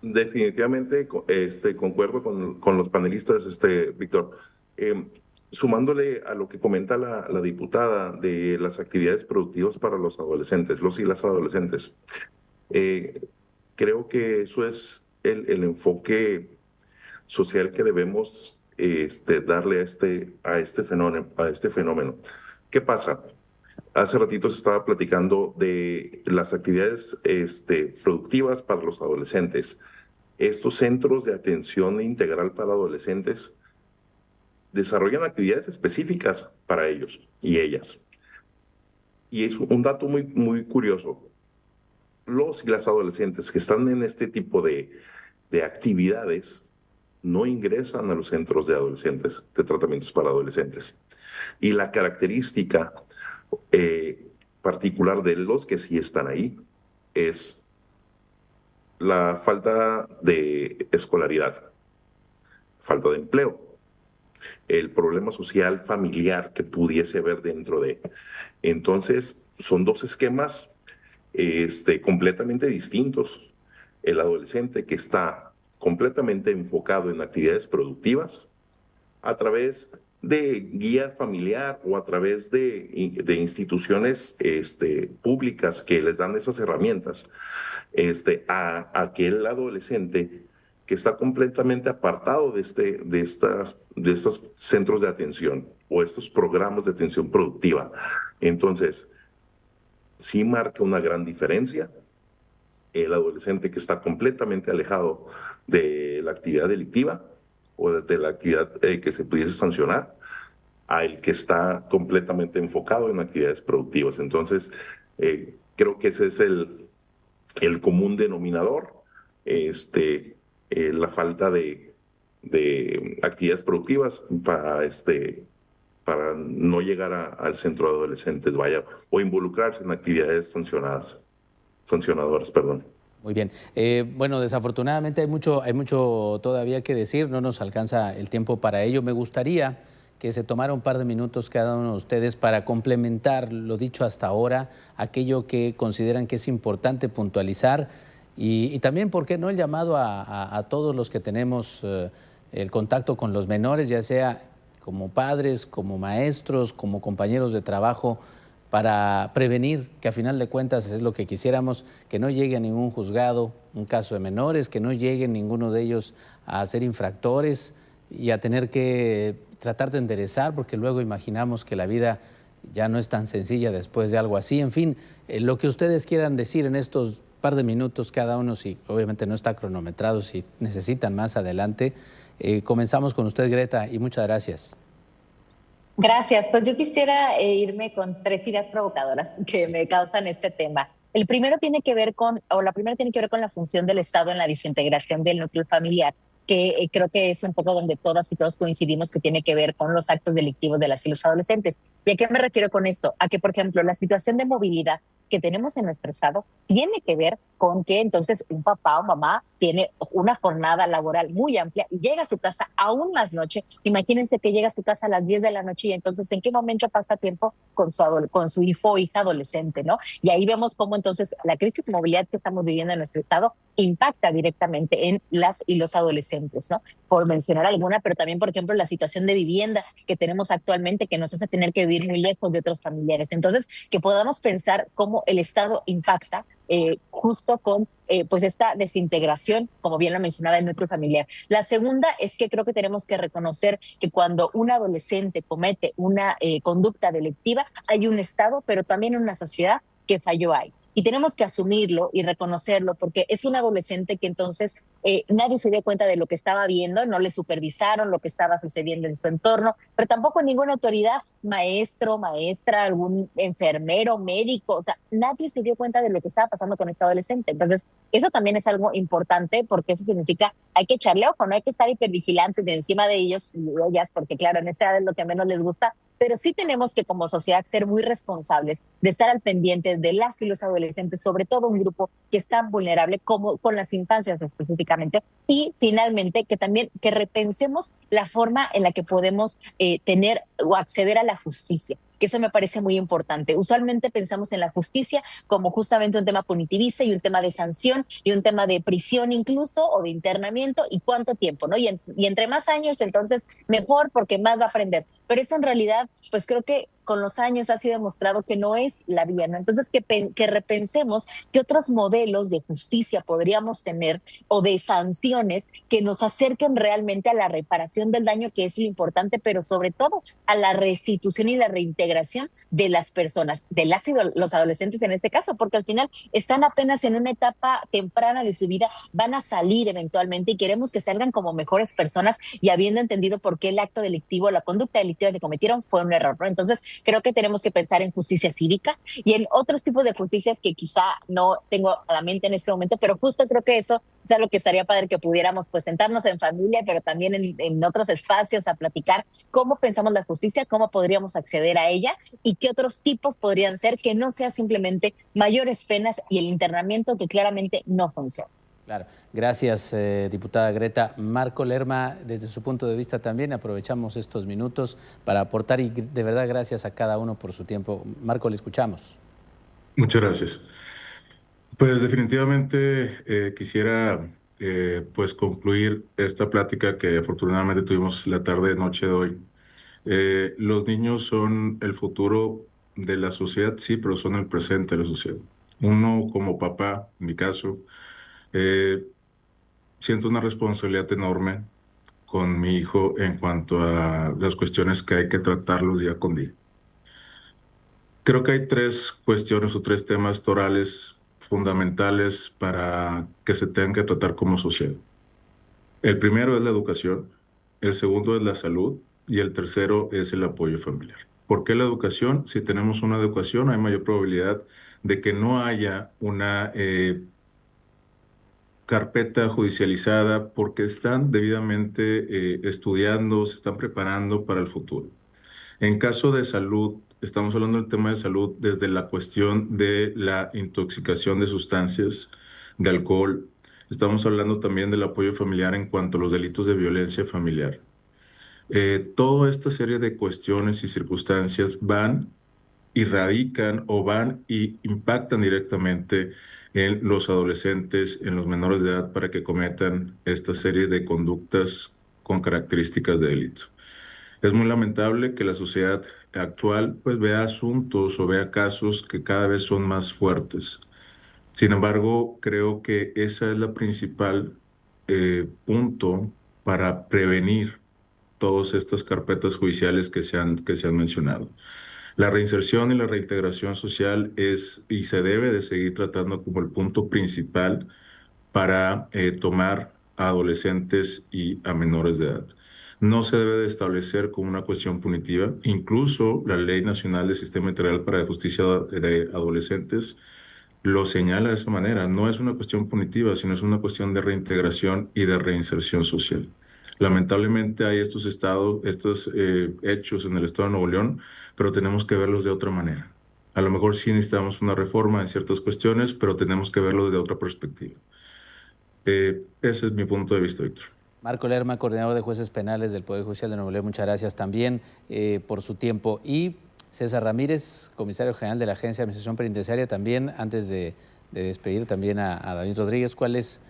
Definitivamente concuerdo con los panelistas, Víctor. Sumándole a lo que comenta la diputada de las actividades productivas para los adolescentes, los y las adolescentes, creo que eso es el enfoque social que debemos darle a este fenómeno. ¿Qué pasa? Hace ratito se estaba platicando de las actividades productivas para los adolescentes. Estos centros de atención integral para adolescentes desarrollan actividades específicas para ellos y ellas. Y es un dato muy, muy curioso. Los y las adolescentes que están en este tipo de actividades no ingresan a los centros de adolescentes, de tratamientos para adolescentes. Y la característica particular de los que sí están ahí es la falta de escolaridad, falta de empleo, el problema social familiar que pudiese haber dentro de. Entonces, son dos esquemas completamente distintos. El adolescente que está completamente enfocado en actividades productivas a través de guía familiar o a través de instituciones públicas que les dan esas herramientas, a aquel adolescente que está completamente apartado de estos centros de atención o estos programas de atención productiva. Entonces, sí marca una gran diferencia. El adolescente que está completamente alejado de la actividad delictiva o de la actividad que se pudiese sancionar, a el que está completamente enfocado en actividades productivas. Entonces, creo que ese es el común denominador, la falta de actividades productivas para no llegar al centro de adolescentes, vaya, o involucrarse en actividades sancionadoras, perdón. Muy bien. Bueno, desafortunadamente hay mucho todavía que decir, no nos alcanza el tiempo para ello. Me gustaría que se tomara un par de minutos cada uno de ustedes para complementar lo dicho hasta ahora, aquello que consideran que es importante puntualizar y también, ¿por qué no?, el llamado a todos los que tenemos el contacto con los menores, ya sea como padres, como maestros, como compañeros de trabajo, para prevenir, que a final de cuentas es lo que quisiéramos, que no llegue a ningún juzgado un caso de menores, que no llegue ninguno de ellos a ser infractores y a tener que tratar de enderezar, porque luego imaginamos que la vida ya no es tan sencilla después de algo así. En fin, lo que ustedes quieran decir en estos par de minutos cada uno, si obviamente no está cronometrado, si necesitan más adelante. Comenzamos con usted, Greta, y muchas gracias. Gracias. Pues yo quisiera irme con 3 ideas provocadoras que me causan este tema. La primera tiene que ver con la función del Estado en la desintegración del núcleo familiar, que creo que es un poco donde todas y todos coincidimos que tiene que ver con los actos delictivos de las y los adolescentes. ¿Y a qué me refiero con esto? A que, por ejemplo, la situación de movilidad que tenemos en nuestro Estado tiene que ver con que entonces un papá o mamá tiene una jornada laboral muy amplia y llega a su casa aún más noche. Imagínense que llega a su casa a las 10 de la noche y entonces ¿en qué momento pasa tiempo con su hijo o hija adolescente, ¿no? Y ahí vemos cómo entonces la crisis de movilidad que estamos viviendo en nuestro Estado impacta directamente en las y los adolescentes, ¿no? Por mencionar alguna, pero también, por ejemplo, la situación de vivienda que tenemos actualmente que nos hace tener que vivir muy lejos de otros familiares. Entonces, que podamos pensar cómo el Estado impacta justo con pues esta desintegración, como bien lo mencionaba, el núcleo familiar. La segunda es que creo que tenemos que reconocer que cuando un adolescente comete una conducta delictiva, hay un Estado, pero también una sociedad que falló ahí. Y tenemos que asumirlo y reconocerlo porque es un adolescente que entonces nadie se dio cuenta de lo que estaba viendo, no le supervisaron lo que estaba sucediendo en su entorno, pero tampoco ninguna autoridad, maestro, maestra, algún enfermero, médico, o sea, nadie se dio cuenta de lo que estaba pasando con este adolescente. Entonces, eso también es algo importante porque eso significa hay que echarle ojo, no hay que estar hipervigilantes de encima de ellos y ellas, porque claro, en esa edad es lo que menos les gusta, pero sí tenemos que como sociedad ser muy responsables de estar al pendiente de las y los adolescentes, sobre todo un grupo que es tan vulnerable como con las infancias específicamente. Y finalmente que también que repensemos la forma en la que podemos tener o acceder a la justicia, que eso me parece muy importante. Usualmente pensamos en la justicia como justamente un tema punitivista y un tema de sanción y un tema de prisión incluso o de internamiento y cuánto tiempo, ¿no? Y entre más años, entonces mejor porque más va a aprender. Pero eso en realidad, pues creo que con los años ha sido demostrado que no es la vía, ¿no? Entonces que repensemos qué otros modelos de justicia podríamos tener o de sanciones que nos acerquen realmente a la reparación del daño, que es lo importante, pero sobre todo a la restitución y la reintegración de las personas, de las y los adolescentes en este caso, porque al final están apenas en una etapa temprana de su vida, van a salir eventualmente y queremos que salgan como mejores personas y habiendo entendido por qué el acto delictivo, la conducta delictiva que cometieron fue un error, ¿no? Entonces, creo que tenemos que pensar en justicia cívica y en otros tipos de justicias que quizá no tengo a la mente en este momento, pero justo creo que eso es algo que estaría padre que pudiéramos pues sentarnos en familia, pero también en otros espacios a platicar cómo pensamos la justicia, cómo podríamos acceder a ella y qué otros tipos podrían ser que no sea simplemente mayores penas y el internamiento que claramente no funciona. Claro, gracias diputada Greta. Marco Lerma, desde su punto de vista también aprovechamos estos minutos para aportar y de verdad gracias a cada uno por su tiempo. Marco, le escuchamos. Muchas gracias. Pues definitivamente quisiera pues concluir esta plática que afortunadamente tuvimos la tarde-noche de hoy. Los niños son el futuro de la sociedad, sí, pero son el presente de la sociedad. Uno como papá, en mi caso, siento una responsabilidad enorme con mi hijo en cuanto a las cuestiones que hay que tratarlos día con día. Creo que hay tres cuestiones o tres temas torales fundamentales para que se tengan que tratar como sociedad. El primero es la educación, el segundo es la salud y el tercero es el apoyo familiar. ¿Por qué la educación? Si tenemos una educación, hay mayor probabilidad de que no haya una carpeta judicializada porque están debidamente estudiando, se están preparando para el futuro. En caso de salud, estamos hablando del tema de salud desde la cuestión de la intoxicación de sustancias, de alcohol. Estamos hablando también del apoyo familiar en cuanto a los delitos de violencia familiar. Toda esta serie de cuestiones y circunstancias van y radican o van y impactan directamente en los adolescentes, en los menores de edad, para que cometan esta serie de conductas con características de delito. Es muy lamentable que la sociedad actual pues vea asuntos o vea casos que cada vez son más fuertes. Sin embargo, creo que esa es la principal punto para prevenir todas estas carpetas judiciales que se han mencionado. La reinserción y la reintegración social es y se debe de seguir tratando como el punto principal para tomar a adolescentes y a menores de edad. No se debe de establecer como una cuestión punitiva. Incluso la Ley Nacional del Sistema Integral para la Justicia de Adolescentes lo señala de esa manera. No es una cuestión punitiva, sino es una cuestión de reintegración y de reinserción social. Lamentablemente hay estos hechos en el estado de Nuevo León, pero tenemos que verlos de otra manera. A lo mejor sí necesitamos una reforma en ciertas cuestiones, pero tenemos que verlo desde otra perspectiva. Ese es mi punto de vista, Víctor. Marco Lerma, coordinador de jueces penales del Poder Judicial de Nuevo León, muchas gracias también por su tiempo. Y César Ramírez, comisario general de la Agencia de Administración Penitenciaria, también, antes de despedir también a David Rodríguez, ¿cuál es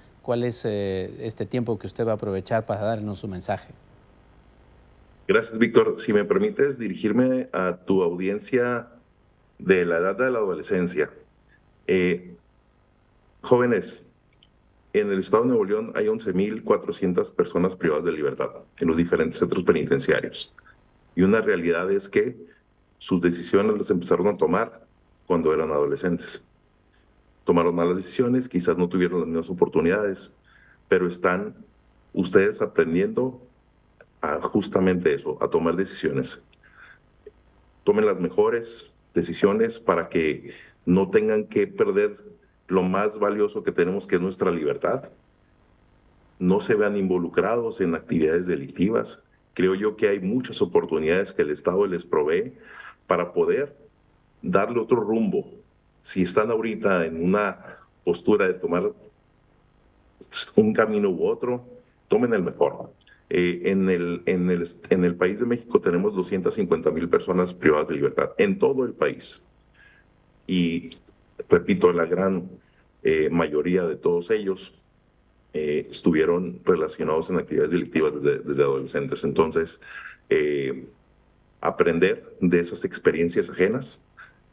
este tiempo que usted va a aprovechar para darnos su mensaje? Gracias, Víctor. Si me permites dirigirme a tu audiencia de la edad de la adolescencia. Jóvenes, en el estado de Nuevo León hay 11.400 personas privadas de libertad en los diferentes centros penitenciarios. Y una realidad es que sus decisiones las empezaron a tomar cuando eran adolescentes. Tomaron malas decisiones, quizás no tuvieron las mismas oportunidades, pero están ustedes aprendiendo a justamente eso, a tomar decisiones. Tomen las mejores decisiones para que no tengan que perder lo más valioso que tenemos, que es nuestra libertad. No se vean involucrados en actividades delictivas. Creo yo que hay muchas oportunidades que el Estado les provee para poder darle otro rumbo. Si están ahorita en una postura de tomar un camino u otro, tomen el mejor. En el país de México tenemos 250,000 personas privadas de libertad, en todo el país. Y repito, la gran mayoría de todos ellos estuvieron relacionados en actividades delictivas desde adolescentes. Entonces, aprender de esas experiencias ajenas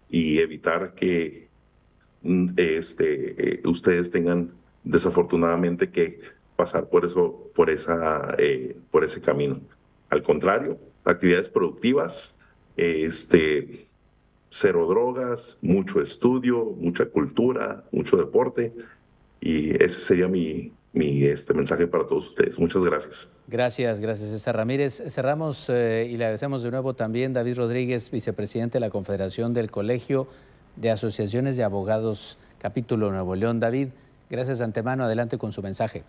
y evitar que ustedes tengan desafortunadamente que pasar por ese camino. Al contrario, actividades productivas, cero drogas, mucho estudio, mucha cultura, mucho deporte, y ese sería mi mensaje para todos ustedes. Muchas gracias. Gracias César Ramírez. Cerramos y le agradecemos de nuevo también David Rodríguez, vicepresidente de la Confederación del Colegio de Asociaciones de Abogados, capítulo Nuevo León. David, gracias de antemano. Adelante con su mensaje.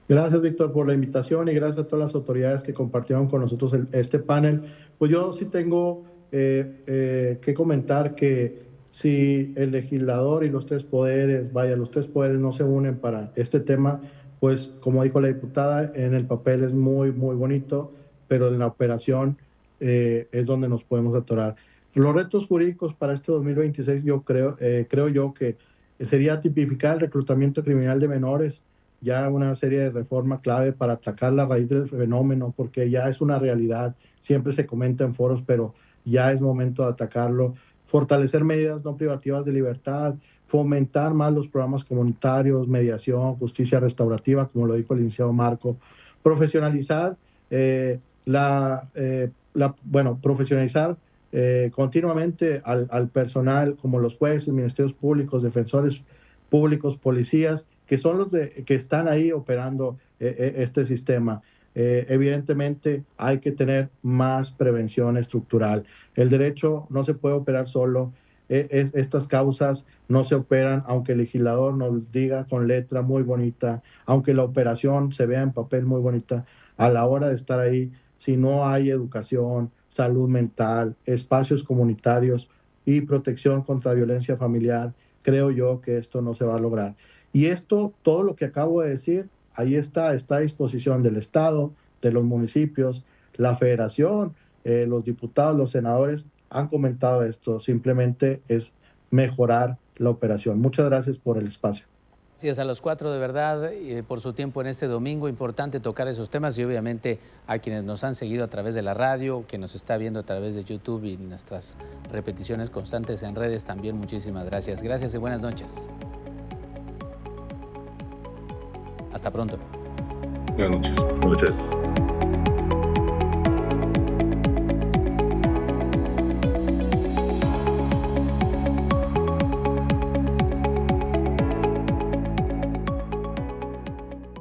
Gracias, Víctor, por la invitación y gracias a todas las autoridades que compartieron con nosotros este panel. Pues yo sí tengo que comentar que si el legislador y los tres poderes no se unen para este tema, pues como dijo la diputada, en el papel es muy, muy bonito, pero en la operación es donde nos podemos atorar. Los retos jurídicos para este 2026, yo creo yo que sería tipificar el reclutamiento criminal de menores, ya una serie de reformas clave para atacar la raíz del fenómeno, porque ya es una realidad, siempre se comenta en foros, pero ya es momento de atacarlo. Fortalecer medidas no privativas de libertad, fomentar más los programas comunitarios, mediación, justicia restaurativa, como lo dijo el licenciado Marco, profesionalizar continuamente al personal, como los jueces, ministerios públicos, defensores públicos, policías, que son los que están ahí operando este sistema. Evidentemente hay que tener más prevención estructural. El derecho no se puede operar solo. Estas causas no se operan aunque el legislador nos diga con letra muy bonita, aunque la operación se vea en papel muy bonita. A la hora de estar ahí, si no hay educación, salud mental, espacios comunitarios y protección contra violencia familiar, creo yo que esto no se va a lograr. Y esto, todo lo que acabo de decir, ahí está a disposición del Estado, de los municipios, la Federación, los diputados, los senadores han comentado esto. Simplemente es mejorar la operación. Muchas gracias por el espacio. Gracias a los cuatro, de verdad, por su tiempo en este domingo. Importante tocar esos temas y obviamente a quienes nos han seguido a través de la radio, que nos está viendo a través de YouTube y nuestras repeticiones constantes en redes también. Muchísimas gracias. Gracias y buenas noches. Hasta pronto. Buenas noches. Buenas noches.